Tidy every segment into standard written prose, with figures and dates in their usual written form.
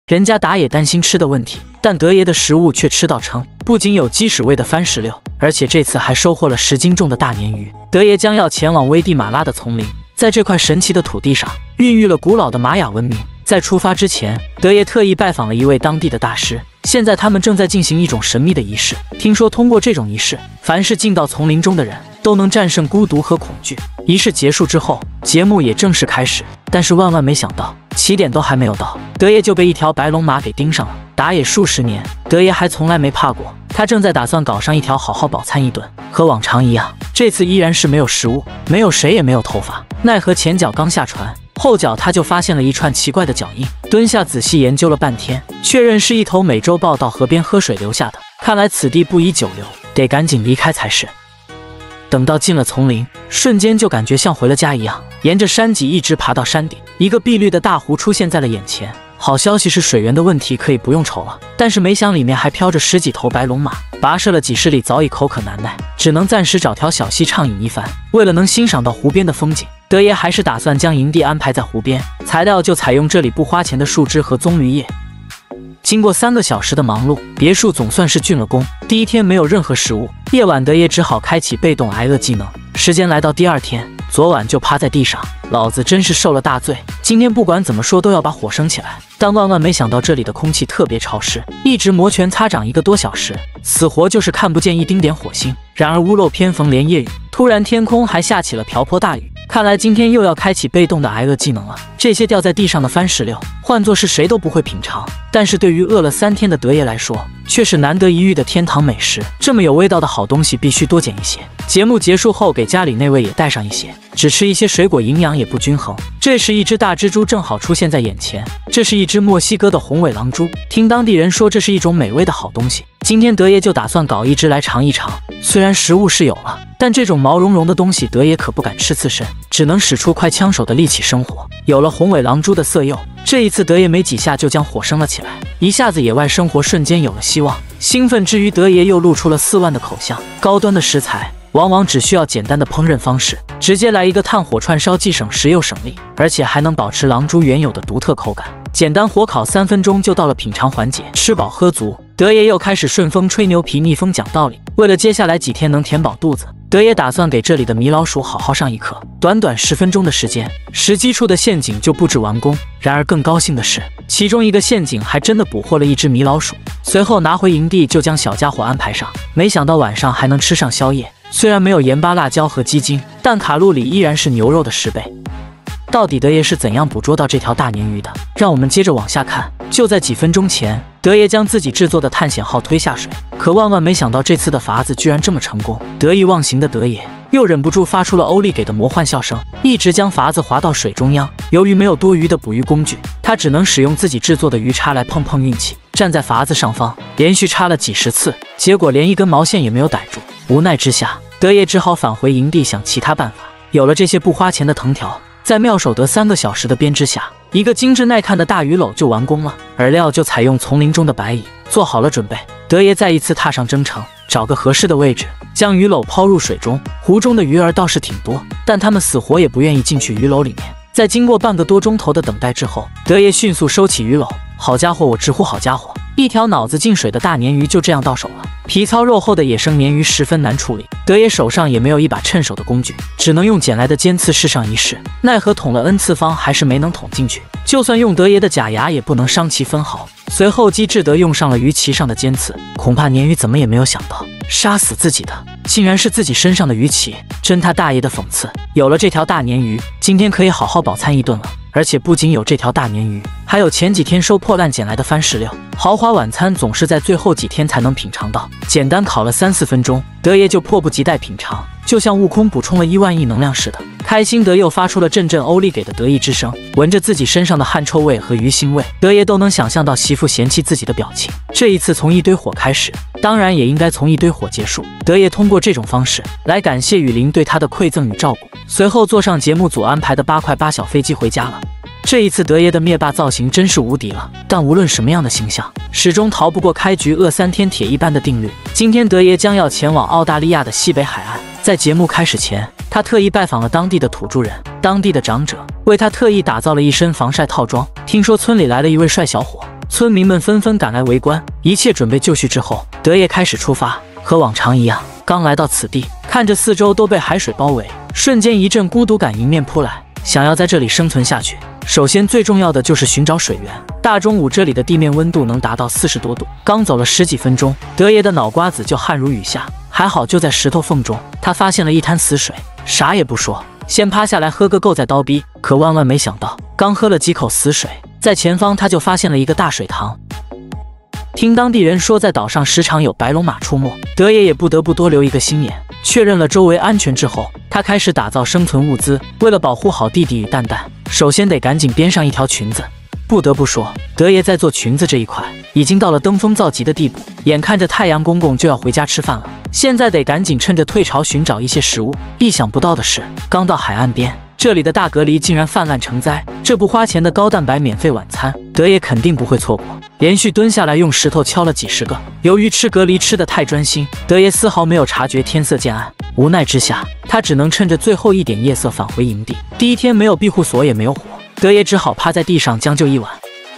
人家打野担心吃的问题，但德爷的食物却吃到撑，不仅有鸡屎味的番石榴，而且这次还收获了10斤重的大鲶鱼。德爷将要前往危地马拉的丛林，在这块神奇的土地上孕育了古老的玛雅文明。在出发之前，德爷特意拜访了一位当地的大师，现在他们正在进行一种神秘的仪式。听说通过这种仪式，凡是进到丛林中的人都能战胜孤独和恐惧。仪式结束之后，节目也正式开始。但是万万没想到，起点都还没有到，德爷就被一条白龙马给盯上了。打野数10年，德爷还从来没怕过。他正在打算搞上一条，好好饱餐一顿。和往常一样，这次依然是没有食物，没有水，也没有头发。奈何前脚刚下船，后脚他就发现了一串奇怪的脚印，蹲下仔细研究了半天，确认是一头美洲豹到河边喝水留下的。看来此地不宜久留，得赶紧离开才是。等到进了丛林，瞬间就感觉像回了家一样，沿着山脊一直爬到山顶，一个碧绿的大湖出现在了眼前。好消息是水源的问题可以不用愁了，但是没想里面还飘着10几头白龙马，跋涉了几十里早已口渴难耐，只能暂时找条小溪畅饮一番。为了能欣赏到湖边的风景，德爷还是打算将营地安排在湖边，材料就采用这里不花钱的树枝和棕榈叶。经过3个小时的忙碌，别墅总算是竣了工。第一天没有任何食物，夜晚德爷只好开启被动挨饿技能。时间来到第2天，昨晚就趴在地上，老子真是受了大罪，今天不管怎么说都要把火升起来。但万万没想到这里的空气特别潮湿，一直摩拳擦掌1个多小时，死活就是看不见一丁点火星。然而屋漏偏逢连夜雨，突然天空还下起了瓢泼大雨，看来今天又要开启被动的挨饿技能了。这些掉在地上的番石榴，换作是谁都不会品尝，但是对于饿了3天的德爷来说，却是难得一遇的天堂美食。这么有味道的好东西必须多捡一些。节目结束后，给家里那位也带上一些，只吃一些水果营养也不均衡。这时一只大蜘蛛正好出现在眼前，这是一只墨西哥的红尾狼蛛，听当地人说这是一种美味的好东西。今天德爷就打算搞一只来尝一尝。虽然食物是有了，但这种毛茸茸的东西德爷可不敢吃刺身，只能使出快枪手的力气生火。有了红尾狼蛛的色诱，这一次德爷没几下就将火升了起来，一下子野外生活瞬间有了希望。兴奋之余，德爷又露出了4万的口香。高端的食材往往只需要简单的烹饪方式，直接来一个炭火串烧，既省时又省力，而且还能保持狼蛛原有的独特口感。简单火烤3分钟就到了品尝环节，吃饱喝足，德爷又开始顺风吹牛皮，逆风讲道理。为了接下来几天能填饱肚子，德爷打算给这里的米老鼠好好上一课。短短10分钟的时间，10基处的陷阱就布置完工。然而更高兴的是，其中一个陷阱还真的捕获了一只米老鼠。随后拿回营地就将小家伙安排上，没想到晚上还能吃上宵夜。虽然没有盐巴、辣椒和鸡精，但卡路里依然是牛肉的10倍。到底德爷是怎样捕捉到这条大鲶鱼的？让我们接着往下看。就在几分钟前，德爷将自己制作的探险号推下水，可万万没想到这次的法子居然这么成功。得意忘形的德爷又忍不住发出了欧丽给的魔幻笑声，一直将筏子划到水中央。由于没有多余的捕鱼工具，他只能使用自己制作的鱼叉来碰碰运气。站在筏子上方，连续插了几10次，结果连一根毛线也没有逮住。无奈之下，德爷只好返回营地想其他办法。有了这些不花钱的藤条，在妙手得3个小时的编织下，一个精致耐看的大鱼篓就完工了。饵料就采用丛林中的白蚁，做好了准备。德爷再一次踏上征程，找个合适的位置，将鱼篓抛入水中。湖中的鱼儿倒是挺多，但它们死活也不愿意进去鱼篓里面。在经过半个多钟头的等待之后，德爷迅速收起鱼篓。好家伙，我直呼好家伙！一条脑子进水的大鲶鱼就这样到手了。皮糙肉厚的野生鲶鱼十分难处理，德爷手上也没有一把趁手的工具，只能用捡来的尖刺试上一试。奈何捅了 N 次方还是没能捅进去，就算用德爷的假牙也不能伤其分毫。随后机智地用上了鱼鳍上的尖刺，恐怕鲶鱼怎么也没有想到，杀死自己的竟然是自己身上的鱼鳍，真他大爷的讽刺！有了这条大鲶鱼，今天可以好好饱餐一顿了。而且不仅有这条大鲶鱼，还有前几天收破烂捡来的番石榴。豪华晚餐总是在最后几天才能品尝到，简单烤了3、4分钟，德爷就迫不及待品尝，就像悟空补充了1万亿能量似的。开心德又发出了阵阵欧丽给的得意之声，闻着自己身上的汗臭味和鱼腥味，德爷都能想象到媳妇嫌弃自己的表情。这一次从一堆火开始，当然也应该从一堆火结束。德爷通过这种方式来感谢雨林对他的馈赠与照顾，随后坐上节目组安排的8块8小飞机回家了。这一次德爷的灭霸造型真是无敌了，但无论什么样的形象，始终逃不过开局饿3天铁一般的定律。今天德爷将要前往澳大利亚的西北海岸，在节目开始前，他特意拜访了当地的土著人，当地的长者为他特意打造了一身防晒套装。听说村里来了一位帅小伙，村民们纷纷赶来围观。一切准备就绪之后，德爷开始出发。和往常一样，刚来到此地，看着四周都被海水包围，瞬间一阵孤独感迎面扑来。想要在这里生存下去，首先最重要的就是寻找水源。大中午这里的地面温度能达到40多度，刚走了10几分钟，德爷的脑瓜子就汗如雨下。还好就在石头缝中，他发现了一滩死水，啥也不说，先趴下来喝个够再叨逼。可万万没想到，刚喝了几口死水，在前方他就发现了一个大水塘。听当地人说，在岛上时常有白龙马出没，德爷也不得不多留一个心眼。确认了周围安全之后，他开始打造生存物资。为了保护好弟弟与蛋蛋，首先得赶紧编上一条裙子。不得不说，德爷在做裙子这一块已经到了登峰造极的地步。眼看着太阳公公就要回家吃饭了，现在得赶紧趁着退潮寻找一些食物。意想不到的是，刚到海岸边，这里的大蛤蜊竟然泛滥成灾。这不花钱的高蛋白免费晚餐，德爷肯定不会错过。连续蹲下来用石头敲了几10个。由于吃蛤蜊吃得太专心，德爷丝毫没有察觉天色渐暗。无奈之下，他只能趁着最后一点夜色返回营地。第一天没有庇护所，也没有火，德爷只好趴在地上将就一晚。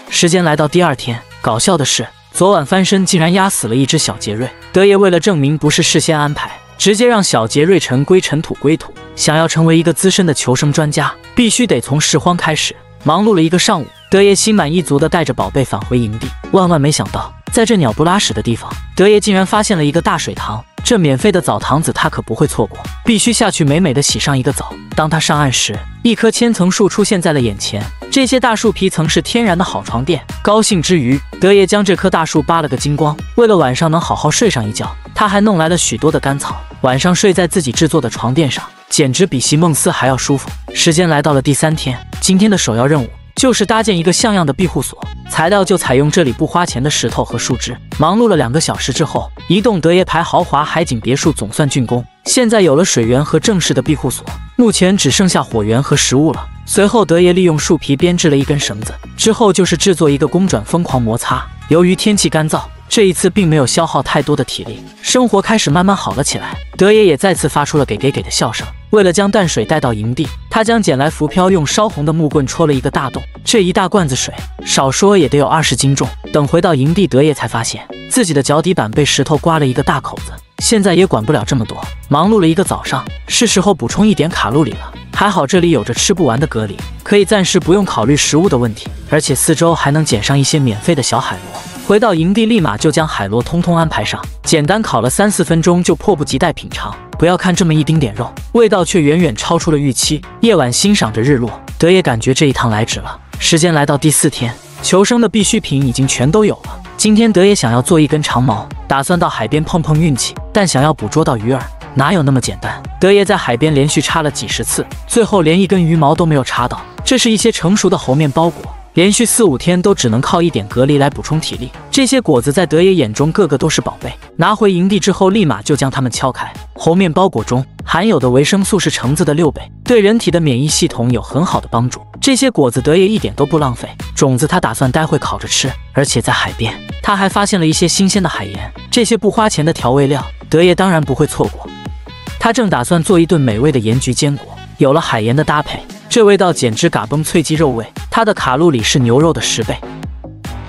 时间来到第2天，搞笑的是，昨晚翻身竟然压死了一只小杰瑞。德爷为了证明不是事先安排，直接让小杰瑞尘归尘土归土。想要成为一个资深的求生专家，必须得从拾荒开始。忙碌了一个上午，德爷心满意足地带着宝贝返回营地。万万没想到，在这鸟不拉屎的地方，德爷竟然发现了一个大水塘。这免费的澡堂子他可不会错过，必须下去美美的洗上一个澡。当他上岸时，一棵千层树出现在了眼前，这些大树皮曾是天然的好床垫。高兴之余，德爷将这棵大树扒了个精光。为了晚上能好好睡上一觉，他还弄来了许多的干草，晚上睡在自己制作的床垫上，简直比席梦思还要舒服。时间来到了第3天，今天的首要任务就是搭建一个像样的庇护所，材料就采用这里不花钱的石头和树枝。忙碌了2个小时之后，一栋德爷牌豪华海景别墅总算竣工。现在有了水源和正式的庇护所，目前只剩下火源和食物了。随后德爷利用树皮编制了一根绳子，之后就是制作一个公转疯狂摩擦。由于天气干燥，这一次并没有消耗太多的体力，生活开始慢慢好了起来。德爷也再次发出了给的笑声。为了将淡水带到营地，他将捡来浮漂用烧红的木棍戳了一个大洞，这一大罐子水少说也得有20斤重。等回到营地，德爷才发现自己的脚底板被石头刮了一个大口子，现在也管不了这么多。忙碌了一个早上，是时候补充一点卡路里了。还好这里有着吃不完的蛤蜊，可以暂时不用考虑食物的问题，而且四周还能捡上一些免费的小海螺。回到营地，立马就将海螺通通安排上，简单烤了3、4分钟就迫不及待品尝。不要看这么一丁点肉，味道却远远超出了预期。夜晚欣赏着日落，德爷感觉这一趟来值了。时间来到第4天，求生的必需品已经全都有了。今天德爷想要做一根长矛，打算到海边碰碰运气，但想要捕捉到鱼儿，哪有那么简单？德爷在海边连续插了几10次，最后连一根鱼毛都没有插到。这是一些成熟的猴面包果，连续4、5天都只能靠一点蛤蜊来补充体力。这些果子在德爷眼中个个都是宝贝。拿回营地之后，立马就将它们敲开。猴面包果中含有的维生素是橙子的6倍，对人体的免疫系统有很好的帮助。这些果子德爷一点都不浪费，种子他打算待会烤着吃。而且在海边，他还发现了一些新鲜的海盐，这些不花钱的调味料，德爷当然不会错过。他正打算做一顿美味的盐焗坚果，有了海盐的搭配，这味道简直嘎嘣脆鸡肉味。它的卡路里是牛肉的10倍。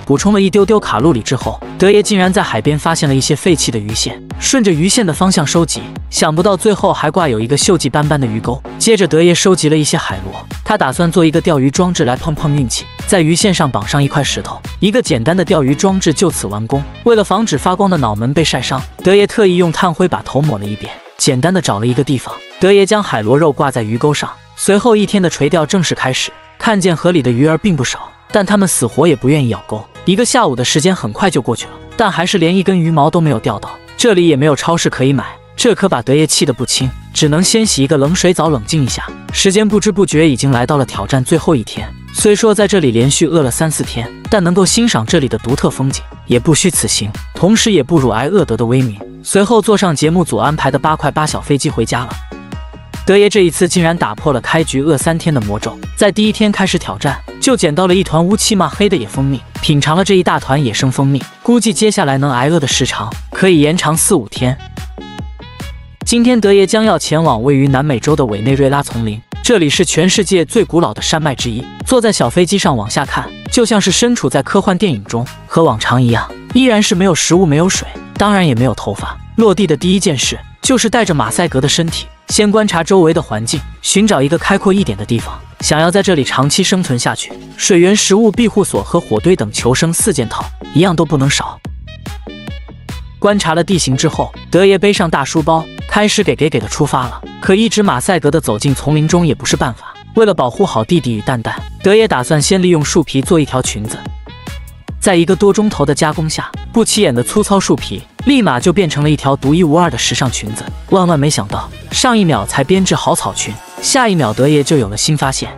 补充了一丢丢卡路里之后，德爷竟然在海边发现了一些废弃的鱼线，顺着鱼线的方向收集，想不到最后还挂有一个锈迹斑斑的鱼钩。接着德爷收集了一些海螺，他打算做一个钓鱼装置来碰碰运气，在鱼线上绑上一块石头，一个简单的钓鱼装置就此完工。为了防止发光的脑门被晒伤，德爷特意用炭灰把头抹了一遍，简单的找了一个地方，德爷将海螺肉挂在鱼钩上，随后1天的垂钓正式开始。看见河里的鱼儿并不少，但它们死活也不愿意咬钩。1个下午的时间很快就过去了，但还是连一根鱼毛都没有钓到。这里也没有超市可以买，这可把德爷气得不轻，只能先洗一个冷水澡冷静一下。时间不知不觉已经来到了挑战最后1天。虽说在这里连续饿了3、4天，但能够欣赏这里的独特风景，也不虚此行，同时也不辱挨饿得的威名。随后坐上节目组安排的8块8小飞机回家了。德爷这一次竟然打破了开局饿3天的魔咒，在第1天开始挑战，就捡到了一团乌漆嘛黑的野蜂蜜，品尝了这一大团野生蜂蜜，估计接下来能挨饿的时长可以延长4、5天。今天德爷将要前往位于南美洲的委内瑞拉丛林，这里是全世界最古老的山脉之一。坐在小飞机上往下看，就像是身处在科幻电影中。和往常一样，依然是没有食物、没有水，当然也没有头发。落地的第一件事就是带着马赛格的身体，先观察周围的环境，寻找一个开阔一点的地方。想要在这里长期生存下去，水源、食物、庇护所和火堆等求生4件套，一样都不能少。观察了地形之后，德爷背上大书包，开始给的出发了。可一直马赛格的走进丛林中也不是办法。为了保护好弟弟与蛋蛋，德爷打算先利用树皮做一条裙子。在1个多钟头的加工下，不起眼的粗糙树皮立马就变成了一条独一无二的时尚裙子。万没想到，上一秒才编织好草裙，下一秒德爷就有了新发现。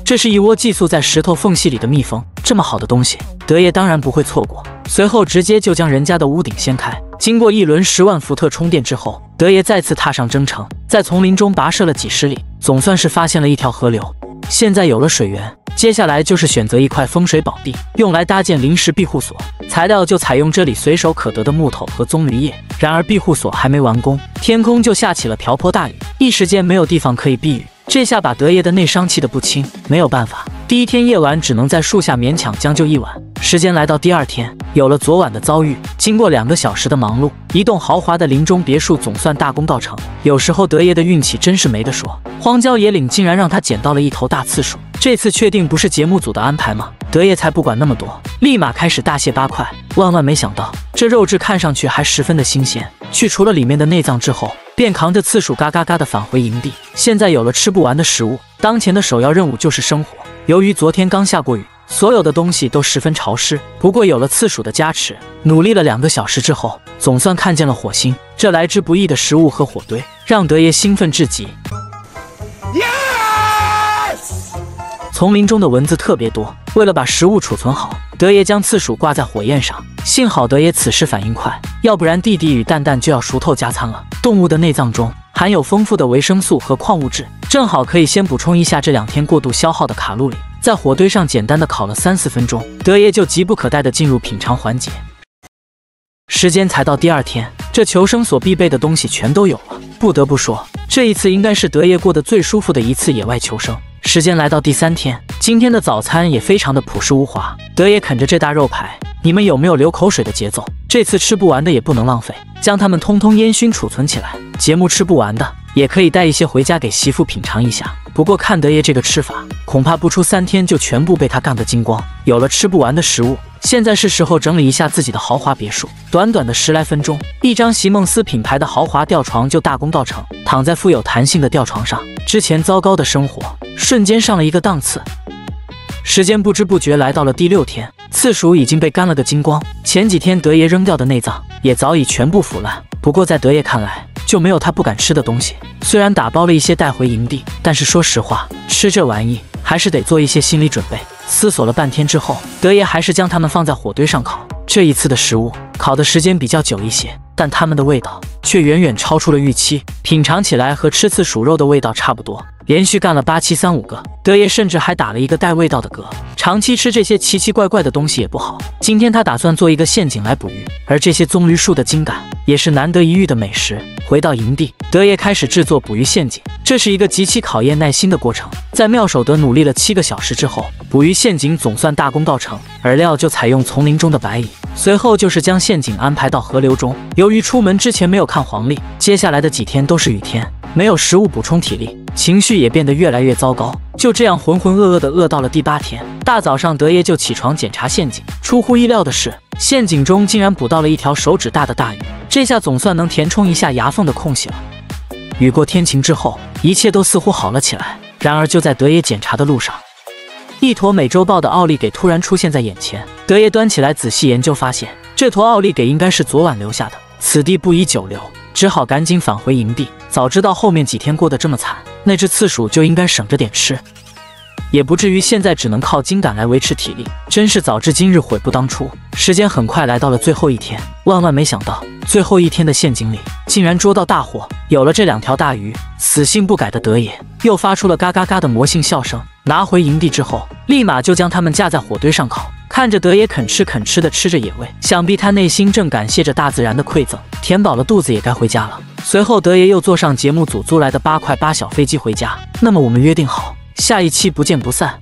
这是一窝寄宿在石头缝隙里的蜜蜂，这么好的东西，德爷当然不会错过。随后直接就将人家的屋顶掀开。经过一轮10万伏特充电之后，德爷再次踏上征程，在丛林中跋涉了几十里，总算是发现了一条河流。现在有了水源，接下来就是选择一块风水宝地，用来搭建临时庇护所。材料就采用这里随手可得的木头和棕榈叶。然而庇护所还没完工，天空就下起了瓢泼大雨，一时间没有地方可以避雨。这下把德爷的内伤气得不轻，没有办法，第一天夜晚只能在树下勉强将就一晚。时间来到第2天，有了昨晚的遭遇，经过2个小时的忙碌，一栋豪华的林中别墅总算大功告成。有时候德爷的运气真是没得说，荒郊野岭竟然让他捡到了一头大刺鼠。这次确定不是节目组的安排吗？德爷才不管那么多，立马开始大卸8块。万没想到，这肉质看上去还十分的新鲜。去除了里面的内脏之后，便扛着刺鼠嘎嘎嘎的返回营地。现在有了吃不完的食物，当前的首要任务就是生火。由于昨天刚下过雨，所有的东西都十分潮湿。不过有了刺鼠的加持，努力了2个小时之后，总算看见了火星。这来之不易的食物和火堆，让德爷兴奋至极。丛林中的蚊子特别多，为了把食物储存好，德爷将刺鼠挂在火焰上。幸好德爷此时反应快，要不然弟弟与蛋蛋就要熟透加餐了。动物的内脏中含有丰富的维生素和矿物质，正好可以先补充一下这2天过度消耗的卡路里。在火堆上简单的烤了3-4分钟，德爷就急不可待地进入品尝环节。时间才到第2天，这求生所必备的东西全都有了。不得不说，这一次应该是德爷过得最舒服的一次野外求生。时间来到第3天，今天的早餐也非常的朴实无华。德爷啃着这大肉排，你们有没有流口水的节奏？这次吃不完的也不能浪费，将它们通通烟熏储存起来。节目吃不完的，也可以带一些回家给媳妇品尝一下。不过看德爷这个吃法，恐怕不出3天就全部被他干个精光。有了吃不完的食物，现在是时候整理一下自己的豪华别墅。短短的10来分钟，一张席梦思品牌的豪华吊床就大功告成。躺在富有弹性的吊床上，之前糟糕的生活瞬间上了一个档次。时间不知不觉来到了第6天，刺鼠已经被干了个精光，前几天德爷扔掉的内脏也早已全部腐烂。不过在德爷看来，就没有他不敢吃的东西。虽然打包了一些带回营地，但是说实话，吃这玩意还是得做一些心理准备。思索了半天之后，德爷还是将它们放在火堆上烤。这一次的食物烤的时间比较久一些，但它们的味道却远远超出了预期，品尝起来和吃刺鼠肉的味道差不多。连续干了8、7、3、5个，德爷甚至还打了一个带味道的嗝。长期吃这些奇奇怪怪的东西也不好，今天他打算做一个陷阱来捕鱼，而这些棕榈树的茎秆也是难得一遇的美食。回到营地，德爷开始制作捕鱼陷阱，这是一个极其考验耐心的过程。在妙手德努力了7个小时之后，捕鱼陷阱总算大功告成。饵料就采用丛林中的白蚁，随后就是将陷阱安排到河流中。由于出门之前没有看黄历，接下来的几天都是雨天，没有食物补充体力，情绪也变得越来越糟糕。就这样浑浑噩噩的饿到了第8天，大早上德爷就起床检查陷阱。出乎意料的是，陷阱中竟然捕到了一条手指大的大鱼，这下总算能填充一下牙缝的空隙了。雨过天晴之后，一切都似乎好了起来。然而就在德爷检查的路上，一坨美洲豹的奥利给突然出现在眼前。德爷端起来仔细研究，发现这坨奥利给应该是昨晚留下的，此地不宜久留，只好赶紧返回营地。早知道后面几天过得这么惨，那只刺鼠就应该省着点吃，也不至于现在只能靠筋秆来维持体力。真是早知今日悔不当初。时间很快来到了最后一天，万没想到，最后一天的陷阱里竟然捉到大货。有了这2条大鱼，死性不改的德爷又发出了嘎嘎嘎的魔性笑声。拿回营地之后，立马就将它们架在火堆上烤。看着德爷啃吃啃吃的吃着野味，想必他内心正感谢着大自然的馈赠。填饱了肚子也该回家了。随后德爷又坐上节目组租来的8块8小飞机回家。那么我们约定好，下一期不见不散。